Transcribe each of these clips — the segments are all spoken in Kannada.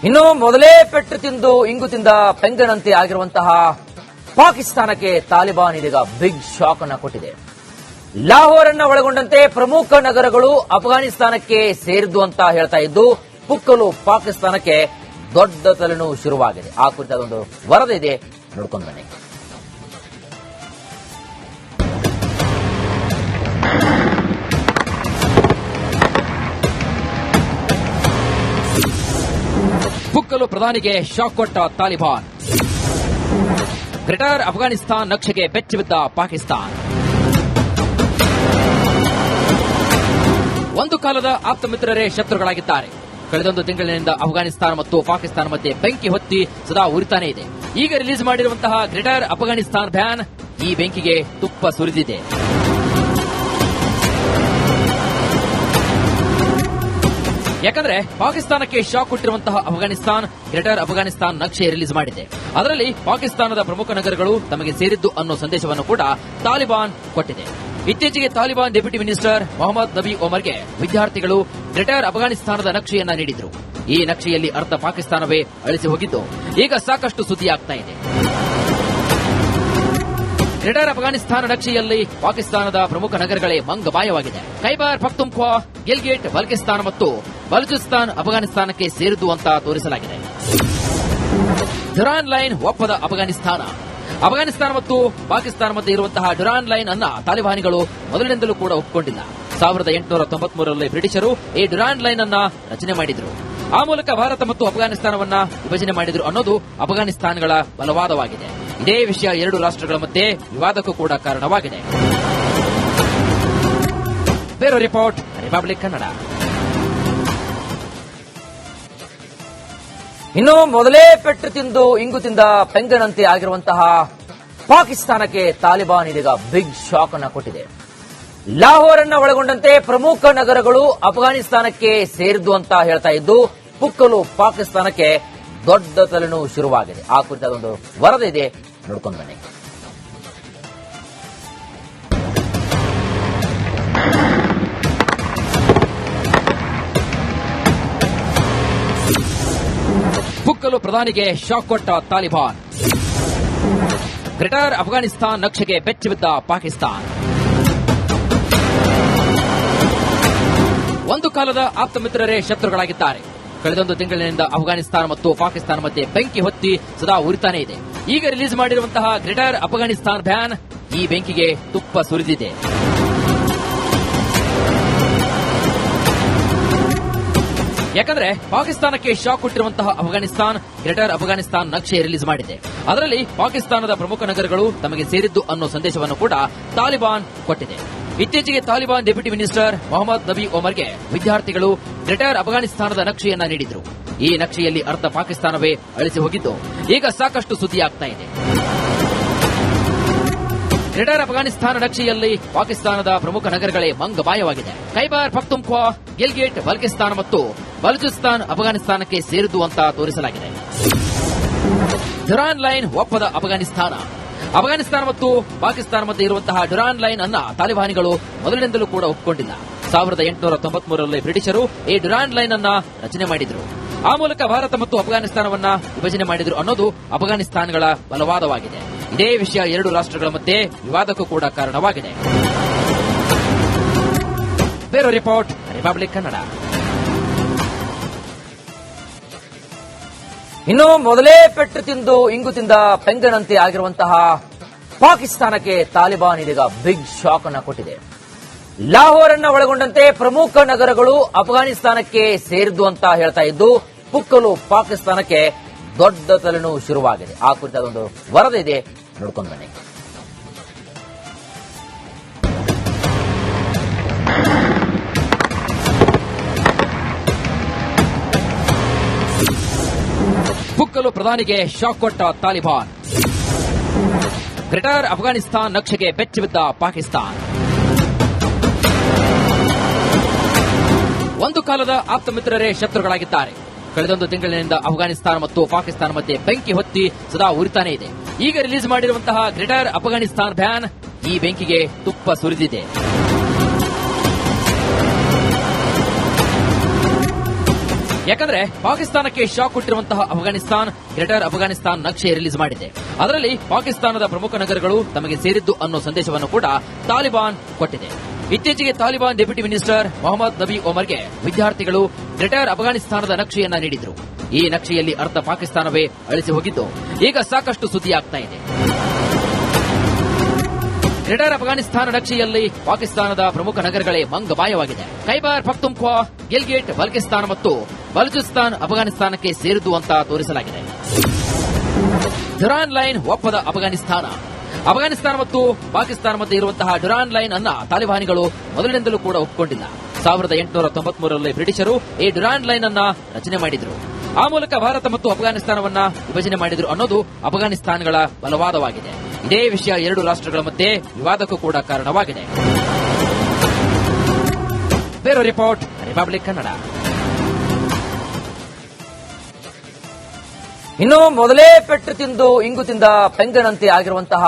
ಇನ್ನು ಮೊದಲೇ ಪೆಟ್ಟು ತಿಂದು ಇಂಗು ತಿಂದ ಪೆಂಗನಂತೆ ಆಗಿರುವಂತಹ ಪಾಕಿಸ್ತಾನಕ್ಕೆ ತಾಲಿಬಾನ್ ಇದೀಗ ಬಿಗ್ ಶಾಕ್ ಅನ್ನು ಕೊಟ್ಟಿದೆ. ಲಾಹೋರ್ ಅನ್ನ ಒಳಗೊಂಡಂತೆ ಪ್ರಮುಖ ನಗರಗಳು ಅಫ್ಘಾನಿಸ್ತಾನಕ್ಕೆ ಸೇರಿದ್ದು ಅಂತ ಹೇಳ್ತಾ ಇದ್ದು ಪುಕ್ಕಲು ಪಾಕಿಸ್ತಾನಕ್ಕೆ ದೊಡ್ಡ ತಲೆನೋವು ಶುರುವಾಗಿದೆ. ಆ ಕುರಿತಾದ ಒಂದು ವರದಿ ಇದೆ, ನೋಡ್ಕೊಂಡು ಬನ್ನಿ. ಪುಕ್ಕಲು ಪ್ರಧಾನಿಗೆ ಶಾಕ್ ಕೊಟ್ಟ ತಾಲಿಬಾನ್. ಗ್ರೇಟರ್ ಅಫ್ಘಾನಿಸ್ತಾನ್ ನಕ್ಷೆಗೆ ಬೆಚ್ಚಿ ಬಿದ್ದ ಪಾಕಿಸ್ತಾನ್. ಒಂದು ಕಾಲದ ಆಪ್ತ ಮಿತ್ರರೇ ಶತ್ರುಗಳಾಗಿದ್ದಾರೆ. ಕಳೆದೊಂದು ತಿಂಗಳಿನಿಂದ ಅಫ್ಘಾನಿಸ್ತಾನ ಮತ್ತು ಪಾಕಿಸ್ತಾನ ಮಧ್ಯೆ ಬೆಂಕಿ ಹೊತ್ತಿ ಸದಾ ಉರಿತಾನೇ ಇದೆ. ಈಗ ರಿಲೀಸ್ ಮಾಡಿರುವಂತಹ ಗ್ರೇಟರ್ ಅಫ್ಘಾನಿಸ್ತಾನ್ ಬ್ಯಾನ್ ಈ ಬೆಂಕಿಗೆ ತುಪ್ಪ ಸುರಿದಿದೆ. ಯಾಕಂದ್ರೆ ಪಾಕಿಸ್ತಾನಕ್ಕೆ ಶಾಕ್ ಕೊಟ್ಟಿರುವಂತಹ ಅಫ್ಘಾನಿಸ್ತಾನ್ ಗ್ರೇಟರ್ ಅಫ್ಘಾನಿಸ್ತಾನ್ ನಕ್ಷೆ ರಿಲೀಸ್ ಮಾಡಿದೆ. ಅದರಲ್ಲಿ ಪಾಕಿಸ್ತಾನದ ಪ್ರಮುಖ ನಗರಗಳು ತಮಗೆ ಸೇರಿದ್ದು ಅನ್ನೋ ಸಂದೇಶವನ್ನು ಕೂಡ ತಾಲಿಬಾನ್ ಕೊಟ್ಟಿದೆ. ಇತ್ತೀಚೆಗೆ ತಾಲಿಬಾನ್ ಡೆಪ್ಯೂಟಿ ಮಿನಿಸ್ಟರ್ ಮೊಹಮ್ಮದ್ ನಬಿ ಒಮರ್ಗೆ ವಿದ್ಯಾರ್ಥಿಗಳು ಗ್ರೇಟರ್ ಅಫ್ಘಾನಿಸ್ತಾನದ ನಕ್ಷೆಯನ್ನ ನೀಡಿದ್ರು. ಈ ನಕ್ಷೆಯಲ್ಲಿ ಅರ್ಧ ಪಾಕಿಸ್ತಾನವೇ ಅಳಿಸಿ ಹೋಗಿದ್ದು ಈಗ ಸಾಕಷ್ಟು ಸುದ್ದಿಯಾಗ್ತಾ ಇದೆ. ಗ್ರೇಟರ್ ಅಫ್ಘಾನಿಸ್ತಾನ ನಕ್ಷೆಯಲ್ಲಿ ಪಾಕಿಸ್ತಾನದ ಪ್ರಮುಖ ನಗರಗಳೇ ಮಂಗಮಾಯವಾಗಿದೆ. ಖೈಬರ್ ಪಖ್ತೂನ್ಖ್ವಾ, ಗಿಲ್ಗಿಟ್ ಬಲ್ಕಿಸ್ತಾನ ಮತ್ತು ಬಲೂಚಿಸ್ತಾನ್ ಅಫ್ಘಾನಿಸ್ತಾನಕ್ಕೆ ಸೇರಿದ್ದು ಅಂತ ತೋರಿಸಲಾಗಿದೆ. ಡುರಾನ್ ಲೈನ್ ಒಪ್ಪದ ಅಫ್ಘಾನಿಸ್ತಾನ. ಅಫ್ಘಾನಿಸ್ತಾನ ಮತ್ತು ಪಾಕಿಸ್ತಾನ ಮಧ್ಯೆ ಇರುವಂತಹ ಡುರಾನ್ ಲೈನ್ ಅನ್ನ ತಾಲಿಬಾನಿಗಳು ಮೊದಲಿನಿಂದಲೂ ಕೂಡ ಒಪ್ಪಿಕೊಂಡಿಲ್ಲ. 1893ರಲ್ಲಿ ಬ್ರಿಟಿಷರು ಈ ಡುರಾನ್ ಲೈನ್ ಅನ್ನ ರಚನೆ ಮಾಡಿದ್ರು. ಆ ಮೂಲಕ ಭಾರತ ಮತ್ತು ಅಫ್ಘಾನಿಸ್ತಾನವನ್ನ ವಿಭಜನೆ ಮಾಡಿದ್ರು ಅನ್ನೋದು ಅಫ್ಘಾನಿಸ್ತಾನಗಳ ಬಲವಾದವಾಗಿದೆ. ಇದೇ ವಿಷಯ ಎರಡು ರಾಷ್ಟ್ರಗಳ ಮಧ್ಯೆ ವಿವಾದಕ್ಕೂ ಕೂಡ ಕಾರಣವಾಗಿದೆ. Bureau report, republic Kannada. ಇನ್ನು ಮೊದಲೇ ಪೆಟ್ಟು ತಿಂದು ಇಂಗು ತಿಂದ ಪೆಂಗನಂತೆ ಆಗಿರುವಂತಹ ಪಾಕಿಸ್ತಾನಕ್ಕೆ ತಾಲಿಬಾನ್ ಇದೀಗ ಬಿಗ್ ಶಾಕ್ ಅನ್ನು ಕೊಟ್ಟಿದೆ. ಲಾಹೋರ್ ಅನ್ನ ಒಳಗೊಂಡಂತೆ ಪ್ರಮುಖ ನಗರಗಳು ಅಫ್ಘಾನಿಸ್ತಾನಕ್ಕೆ ಸೇರಿದ್ದು ಅಂತ ಹೇಳ್ತಾ ಇದ್ದು ಪುಕ್ಕಲು ಪಾಕಿಸ್ತಾನಕ್ಕೆ ದೊಡ್ಡ ತಲೆನೋವು ಶುರುವಾಗಿದೆ. ಆ ಕುರಿತಾದ ಒಂದು ವರದಿ ಇದೆ, ನೋಡ್ಕೊಂಡು ಬನ್ನಿ. ಪುಕ್ಕಲು ಪ್ರಧಾನಿಗೆ ಶಾಕ್ ಕೊಟ್ಟ ತಾಲಿಬಾನ್. ಗ್ರೇಟರ್ ಅಫ್ಘಾನಿಸ್ತಾನ್ ನಕ್ಷೆಗೆ ಬೆಚ್ಚಿ ಬಿದ್ದ ಪಾಕಿಸ್ತಾನ್. ಒಂದು ಕಾಲದ ಆಪ್ತ ಮಿತ್ರರೇ ಶತ್ರುಗಳಾಗಿದ್ದಾರೆ. ಕಳೆದೊಂದು ತಿಂಗಳಿನಿಂದ ಅಫ್ಘಾನಿಸ್ತಾನ ಮತ್ತು ಪಾಕಿಸ್ತಾನ ಮಧ್ಯೆ ಬೆಂಕಿ ಹೊತ್ತಿ ಸದಾ ಉರಿತಾನೇ ಇದೆ. ಈಗ ರಿಲೀಸ್ ಮಾಡಿರುವಂತಹ ಗ್ರೇಟರ್ ಅಫ್ಘಾನಿಸ್ತಾನ್ ಬ್ಯಾನ್ ಈ ಬೆಂಕಿಗೆ ತುಪ್ಪ ಸುರಿದಿದೆ. ಯಾಕಂದ್ರೆ ಪಾಕಿಸ್ತಾನಕ್ಕೆ ಶಾಕ್ ಕೊಟ್ಟಿರುವಂತಹ ಅಫ್ಘಾನಿಸ್ತಾನ್ ಗ್ರೇಟರ್ ಅಫ್ಘಾನಿಸ್ತಾನ್ ನಕ್ಷೆ ರಿಲೀಸ್ ಮಾಡಿದೆ. ಅದರಲ್ಲಿ ಪಾಕಿಸ್ತಾನದ ಪ್ರಮುಖ ನಗರಗಳು ತಮಗೆ ಸೇರಿದ್ದು ಅನ್ನೋ ಸಂದೇಶವನ್ನು ಕೂಡ ತಾಲಿಬಾನ್ ಕೊಟ್ಟಿದೆ. ಇತ್ತೀಚೆಗೆ ತಾಲಿಬಾನ್ ಡೆಪ್ಯೂಟಿ ಮಿನಿಸ್ಟರ್ ಮೊಹಮ್ಮದ್ ನಬಿ ಒಮರ್ಗೆ ವಿದ್ಯಾರ್ಥಿಗಳು ಗ್ರೇಟರ್ ಅಫ್ಘಾನಿಸ್ತಾನದ ನಕ್ಷೆಯನ್ನ ನೀಡಿದ್ರು. ಈ ನಕ್ಷೆಯಲ್ಲಿ ಅರ್ಧ ಪಾಕಿಸ್ತಾನವೇ ಅಳಿಸಿ ಹೋಗಿದ್ದು ಈಗ ಸಾಕಷ್ಟು ಸುದ್ದಿಯಾಗ್ತಾ ಇದೆ. ಗ್ರೇಟರ್ ಅಫ್ಘಾನಿಸ್ತಾನ ನಕ್ಷೆಯಲ್ಲಿ ಪಾಕಿಸ್ತಾನದ ಪ್ರಮುಖ ನಗರಗಳೇ ಮಂಗಮಾಯವಾಗಿದೆ. ಖೈಬರ್ ಪಖ್ತೂನ್ಖ್ವಾ, ಗಿಲ್ಗಿಟ್ ಬಲ್ಕಿಸ್ತಾನ ಮತ್ತು ಬಲೂಚಿಸ್ತಾನ್ ಅಫ್ಘಾನಿಸ್ತಾನಕ್ಕೆ ಸೇರಿದ್ದು ಅಂತ ತೋರಿಸಲಾಗಿದೆ. ಡುರಾನ್ ಲೈನ್ ಒಪ್ಪದ ಅಫ್ಘಾನಿಸ್ತಾನ. ಅಫ್ಘಾನಿಸ್ತಾನ ಮತ್ತು ಪಾಕಿಸ್ತಾನ ಮಧ್ಯೆ ಇರುವಂತಹ ಡುರಾನ್ ಲೈನ್ ಅನ್ನ ತಾಲಿಬಾನಿಗಳು ಮೊದಲಿನಿಂದಲೂ ಕೂಡ ಒಪ್ಪಿಕೊಂಡಿಲ್ಲ. 1893ರಲ್ಲಿ ಬ್ರಿಟಿಷರು ಈ ಡುರಾನ್ ಲೈನ್ ಅನ್ನ ರಚನೆ ಮಾಡಿದ್ರು. ಆ ಮೂಲಕ ಭಾರತ ಮತ್ತು ಅಫ್ಘಾನಿಸ್ತಾನವನ್ನ ವಿಭಜನೆ ಮಾಡಿದ್ರು ಅನ್ನೋದು ಅಫ್ಘಾನಿಸ್ತಾನಗಳ ಬಲವಾದವಾಗಿದೆ. ಇದೇ ವಿಷಯ ಎರಡು ರಾಷ್ಟ್ರಗಳ ಮಧ್ಯೆ ವಿವಾದಕ್ಕೂ ಕೂಡ ಕಾರಣವಾಗಿದೆ. Bureau report, republic Kannada. ಇನ್ನು ಮೊದಲೇ ಪೆಟ್ಟು ತಿಂದು ಇಂಗು ತಿಂದ ಪೆಂಗನಂತೆ ಆಗಿರುವಂತಹ ಪಾಕಿಸ್ತಾನಕ್ಕೆ ತಾಲಿಬಾನ್ ಇದೀಗ ಬಿಗ್ ಶಾಕ್ ಅನ್ನು ಕೊಟ್ಟಿದೆ. ಲಾಹೋರ್ ಅನ್ನ ಒಳಗೊಂಡಂತೆ ಪ್ರಮುಖ ನಗರಗಳು ಅಫ್ಘಾನಿಸ್ತಾನಕ್ಕೆ ಸೇರಿದ್ದು ಅಂತ ಹೇಳ್ತಾ ಇದ್ದು ಪುಕ್ಕಲು ಪಾಕಿಸ್ತಾನಕ್ಕೆ ದೊಡ್ಡ ತಲೆನೋವು ಶುರುವಾಗಿದೆ. ಆ ಕುರಿತಾದ ಒಂದು ವರದಿ ಇದೆ, ನೋಡ್ಕೊಂಡು ಬನ್ನಿ. ಪುಕ್ಕಲು ಪ್ರಧಾನಿಗೆ ಶಾಕ್ ಕೊಟ್ಟ ತಾಲಿಬಾನ್. ಗ್ರೇಟರ್ ಅಫ್ಘಾನಿಸ್ತಾನ್ ನಕ್ಷೆಗೆ ಬೆಚ್ಚಿ ಬಿದ್ದ ಪಾಕಿಸ್ತಾನ್. ಒಂದು ಕಾಲದ ಆಪ್ತ ಮಿತ್ರರೇ ಶತ್ರುಗಳಾಗಿದ್ದಾರೆ. ಕಳೆದೊಂದು ತಿಂಗಳಿನಿಂದ ಅಫ್ಘಾನಿಸ್ತಾನ ಮತ್ತು ಪಾಕಿಸ್ತಾನ ಮಧ್ಯೆ ಬೆಂಕಿ ಹೊತ್ತಿ ಸದಾ ಉರಿತಾನೇ ಇದೆ. ಈಗ ರಿಲೀಸ್ ಮಾಡಿರುವಂತಹ ಗ್ರೇಟರ್ ಅಫ್ಘಾನಿಸ್ತಾನ್ ಬ್ಯಾನ್ ಈ ಬೆಂಕಿಗೆ ತುಪ್ಪ ಸುರಿದಿದೆ. ಯಾಕಂದ್ರೆ ಪಾಕಿಸ್ತಾನಕ್ಕೆ ಶಾಕ್ ಕೊಟ್ಟಿರುವಂತಹ ಅಫ್ಘಾನಿಸ್ತಾನ್ ಗ್ರೇಟರ್ ಅಫ್ಘಾನಿಸ್ತಾನ್ ನಕ್ಷೆ ರಿಲೀಸ್ ಮಾಡಿದೆ. ಅದರಲ್ಲಿ ಪಾಕಿಸ್ತಾನದ ಪ್ರಮುಖ ನಗರಗಳು ತಮಗೆ ಸೇರಿದ್ದು ಅನ್ನೋ ಸಂದೇಶವನ್ನು ಕೂಡ ತಾಲಿಬಾನ್ ಕೊಟ್ಟಿದೆ. ಇತ್ತೀಚೆಗೆ ತಾಲಿಬಾನ್ ಡೆಪ್ಯೂಟಿ ಮಿನಿಸ್ಟರ್ ಮೊಹಮ್ಮದ್ ನಬಿ ಒಮರ್ಗೆ ವಿದ್ಯಾರ್ಥಿಗಳು ಗ್ರೇಟರ್ ಅಫ್ಘಾನಿಸ್ತಾನದ ನಕ್ಷೆಯನ್ನ ನೀಡಿದ್ರು. ಈ ನಕ್ಷೆಯಲ್ಲಿ ಅರ್ಧ ಪಾಕಿಸ್ತಾನವೇ ಅಳಿಸಿ ಹೋಗಿದ್ದು ಈಗ ಸಾಕಷ್ಟು ಸುದ್ದಿಯಾಗ್ತಾ ಇದೆ. ಗ್ರೇಟರ್ ಅಫ್ಘಾನಿಸ್ತಾನ ನಕ್ಷೆಯಲ್ಲಿ ಪಾಕಿಸ್ತಾನದ ಪ್ರಮುಖ ನಗರಗಳೇ ಮಂಗಮಾಯವಾಗಿದೆ. ಖೈಬರ್ ಪಖ್ತೂನ್ಖ್ವಾ, ಗಿಲ್ಗಿಟ್ ಬಲ್ಕಿಸ್ತಾನ್ ಮತ್ತು ಬಲೂಚಿಸ್ತಾನ್ ಅಫ್ಘಾನಿಸ್ತಾನಕ್ಕೆ ಸೇರಿದ್ದು ಅಂತ ತೋರಿಸಲಾಗಿದೆ. ಡುರಾನ್ ಲೈನ್ ಒಪ್ಪದ ಅಫ್ಘಾನಿಸ್ತಾನ ಮತ್ತು ಪಾಕಿಸ್ತಾನ ಮಧ್ಯೆ ಇರುವಂತಹ ಡುರಾನ್ ಲೈನ್ ಅನ್ನ ತಾಲಿಬಾನಿಗಳು ಮೊದಲಿನಿಂದಲೂ ಕೂಡ ಒಪ್ಪಿಕೊಂಡಿಲ್ಲ. 1893ರಲ್ಲಿ ಬ್ರಿಟಿಷರು ಈ ಡುರಾನ್ ಲೈನ್ ಅನ್ನ ರಚನೆ ಮಾಡಿದ್ರು. ಆ ಮೂಲಕ ಭಾರತ ಮತ್ತು ಅಫ್ಘಾನಿಸ್ತಾನವನ್ನ ವಿಭಜನೆ ಮಾಡಿದ್ರು ಅನ್ನೋದು ಅಫ್ಘಾನಿಸ್ತಾನಗಳ ಬಲವಾದವಾಗಿದೆ. ಇದೇ ವಿಷಯ ಎರಡು ರಾಷ್ಟ್ರಗಳ ಮಧ್ಯೆ ವಿವಾದಕ್ಕೂ ಕೂಡ ಕಾರಣವಾಗಿದೆ. Bureau report, republic Kannada. ಇನ್ನು ಮೊದಲೇ ಪೆಟ್ಟು ತಿಂದು ಇಂಗು ತಿಂದ ಪೆಂಗನಂತೆ ಆಗಿರುವಂತಹ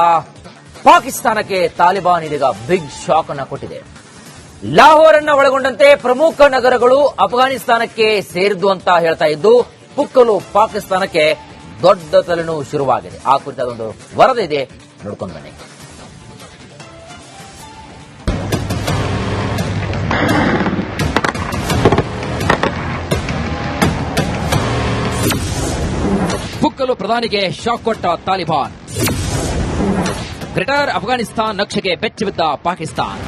ಪಾಕಿಸ್ತಾನಕ್ಕೆ ತಾಲಿಬಾನ್ ಇದೀಗ ಬಿಗ್ ಶಾಕ್ ಅನ್ನ ಕೊಟ್ಟಿದೆ. ಲಾಹೋರ್ ಅನ್ನ ಒಳಗೊಂಡಂತೆ ಪ್ರಮುಖ ನಗರಗಳು ಅಫ್ಘಾನಿಸ್ತಾನಕ್ಕೆ ಸೇರಿದ್ದು ಅಂತ ಹೇಳ್ತಾ ಇದ್ದು ಪುಕ್ಕಲು ಪಾಕಿಸ್ತಾನಕ್ಕೆ ದೊಡ್ಡ ತಲೆನೋವು ಶುರುವಾಗಿದೆ. ಆ ಕುರಿತಾದ ಒಂದು ವರದಿ ಇದೆ, ನೋಡ್ಕೊಂಡು ಬನ್ನಿ. ಪುಕ್ಕಲು ಪ್ರಧಾನಿಗೆ ಶಾಕ್ ಕೊಟ್ಟ ತಾಲಿಬಾನ್. ಗ್ರೇಟರ್ ಅಫ್ಘಾನಿಸ್ತಾನ್ ನಕ್ಷೆಗೆ ಬೆಚ್ಚಿಬಿದ್ದ ಪಾಕಿಸ್ತಾನ್.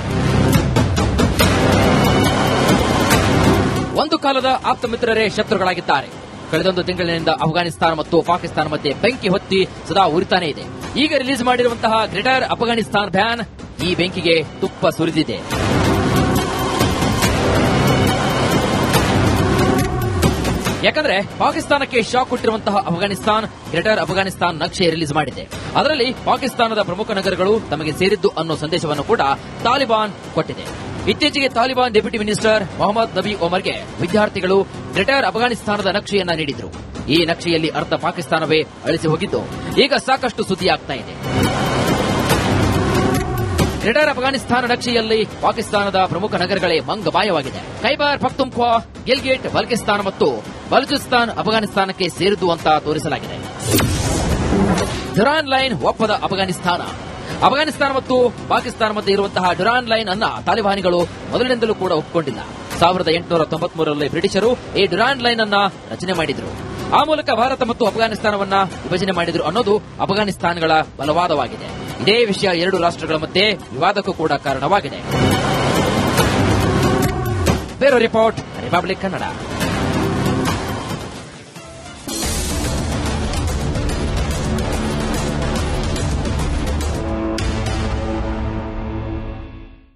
ಒಂದು ಕಾಲದ ಆಪ್ತ ಮಿತ್ರರೇ ಶತ್ರುಗಳಾಗಿದ್ದಾರೆ. ಕಳೆದೊಂದು ತಿಂಗಳಿನಿಂದ ಅಫ್ಘಾನಿಸ್ತಾನ ಮತ್ತು ಪಾಕಿಸ್ತಾನ ಮಧ್ಯೆ ಬೆಂಕಿ ಹೊತ್ತಿ ಸದಾ ಉರಿತಾನೇ ಇದೆ. ಈಗ ರಿಲೀಸ್ ಮಾಡಿರುವಂತಹ ಗ್ರೇಟರ್ ಅಫ್ಘಾನಿಸ್ತಾನ್ ಬ್ಯಾನ್ ಈ ಬೆಂಕಿಗೆ ತುಪ್ಪ ಸುರಿದಿದೆ. ಯಾಕಂದ್ರೆ ಪಾಕಿಸ್ತಾನಕ್ಕೆ ಶಾಕ್ ಕೊಟ್ಟಿರುವಂತಹ ಅಫ್ಘಾನಿಸ್ತಾನ್ ಗ್ರೇಟರ್ ಅಫ್ಘಾನಿಸ್ತಾನ್ ನಕ್ಷೆ ರಿಲೀಸ್ ಮಾಡಿದೆ. ಅದರಲ್ಲಿ ಪಾಕಿಸ್ತಾನದ ಪ್ರಮುಖ ನಗರಗಳು ತಮಗೆ ಸೇರಿದ್ದು ಅನ್ನೋ ಸಂದೇಶವನ್ನು ಕೂಡ ತಾಲಿಬಾನ್ ಕೊಟ್ಟಿದೆ. ಇತ್ತೀಚೆಗೆ ತಾಲಿಬಾನ್ ಡೆಪ್ಯೂಟಿ ಮಿನಿಸ್ಟರ್ ಮೊಹಮ್ಮದ್ ನಬಿ ಒಮರ್ಗೆ ವಿದ್ಯಾರ್ಥಿಗಳು ಗ್ರೇಟರ್ ಅಫ್ಘಾನಿಸ್ತಾನದ ನಕ್ಷೆಯನ್ನ ನೀಡಿದ್ರು. ಈ ನಕ್ಷೆಯಲ್ಲಿ ಅರ್ಧ ಪಾಕಿಸ್ತಾನವೇ ಅಳಿಸಿ ಹೋಗಿದ್ದು ಈಗ ಸಾಕಷ್ಟು ಸುದ್ದಿಯಾಗ್ತಾ ಇದೆ. ಗ್ರೇಟರ್ ಅಫ್ಘಾನಿಸ್ತಾನ ನಕ್ಷೆಯಲ್ಲಿ ಪಾಕಿಸ್ತಾನದ ಪ್ರಮುಖ ನಗರಗಳೇ ಮಂಗಮಾಯವಾಗಿದೆ. ಖೈಬರ್ ಪಖ್ತೂನ್ಖ್ವಾ, ಗಿಲ್ಗಿಟ್ ಬಲ್ಕಿಸ್ತಾನ್ ಮತ್ತು ಬಲೂಚಿಸ್ತಾನ್ ಅಫ್ಘಾನಿಸ್ತಾನಕ್ಕೆ ಸೇರಿದ್ದು ಅಂತ ತೋರಿಸಲಾಗಿದೆ. ಡುರಾನ್ ಲೈನ್ ಒಪ್ಪದ ಅಫ್ಘಾನಿಸ್ತಾನ ಮತ್ತು ಪಾಕಿಸ್ತಾನ ಮಧ್ಯೆ ಇರುವಂತಹ ಡುರಾನ್ ಲೈನ್ ಅನ್ನ ತಾಲಿಬಾನಿಗಳು ಮೊದಲಿನಿಂದಲೂ ಕೂಡ ಒಪ್ಪಿಕೊಂಡಿಲ್ಲ. 1893ರಲ್ಲಿ ಬ್ರಿಟಿಷರು ಈ ಡುರಾನ್ ಲೈನ್ ಅನ್ನ ರಚನೆ ಮಾಡಿದ್ರು. ಆ ಮೂಲಕ ಭಾರತ ಮತ್ತು ಅಫ್ಘಾನಿಸ್ತಾನವನ್ನ ವಿಭಜನೆ ಮಾಡಿದ್ರು ಅನ್ನೋದು ಅಫ್ಘಾನಿಸ್ತಾನಗಳ ಬಲವಾದವಾಗಿದೆ. ಇದೇ ವಿಷಯ ಎರಡು ರಾಷ್ಟ್ರಗಳ ಮಧ್ಯೆ ವಿವಾದಕ್ಕೂ ಕೂಡ ಕಾರಣವಾಗಿದೆ. Bureau report, republic Kannada.